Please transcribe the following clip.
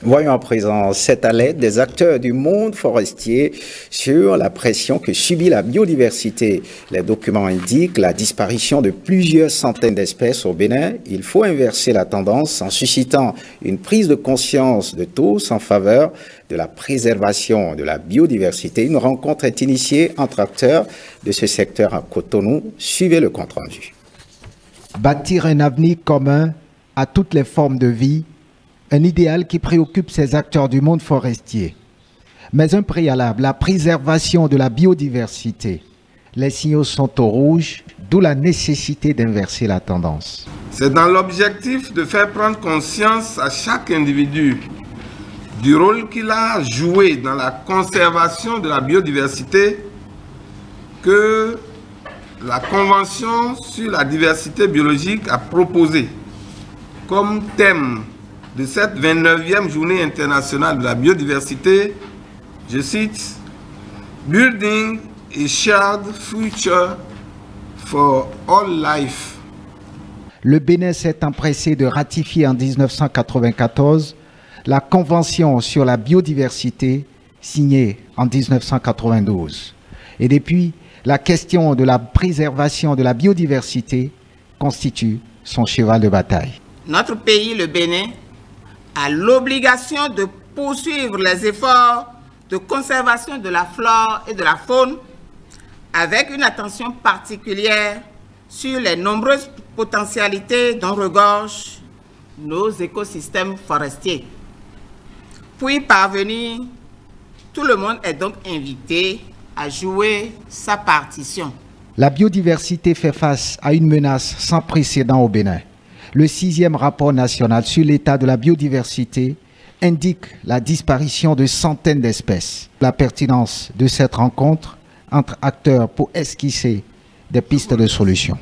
Voyons à présent cette alerte des acteurs du monde forestier sur la pression que subit la biodiversité. Les documents indiquent la disparition de plusieurs centaines d'espèces au Bénin. Il faut inverser la tendance en suscitant une prise de conscience de tous en faveur de la préservation de la biodiversité. Une rencontre est initiée entre acteurs de ce secteur à Cotonou. Suivez le compte-rendu. Bâtir un avenir commun à toutes les formes de vie, un idéal qui préoccupe ces acteurs du monde forestier. Mais un préalable, la préservation de la biodiversité. Les signaux sont au rouge, d'où la nécessité d'inverser la tendance. C'est dans l'objectif de faire prendre conscience à chaque individu du rôle qu'il a joué dans la conservation de la biodiversité que la Convention sur la diversité biologique a proposé comme thème de cette 29e journée internationale de la biodiversité, je cite, « Building a shared future for all life ». Le Bénin s'est empressé de ratifier en 1994 la Convention sur la biodiversité signée en 1992. Et depuis, la question de la préservation de la biodiversité constitue son cheval de bataille. Notre pays, le Bénin, a l'obligation de poursuivre les efforts de conservation de la flore et de la faune avec une attention particulière sur les nombreuses potentialités dont regorgent nos écosystèmes forestiers. Pour y parvenir, tout le monde est donc invité à jouer sa partition. La biodiversité fait face à une menace sans précédent au Bénin. Le 6e rapport national sur l'état de la biodiversité indique la disparition de centaines d'espèces. La pertinence de cette rencontre entre acteurs pour esquisser des pistes de solutions.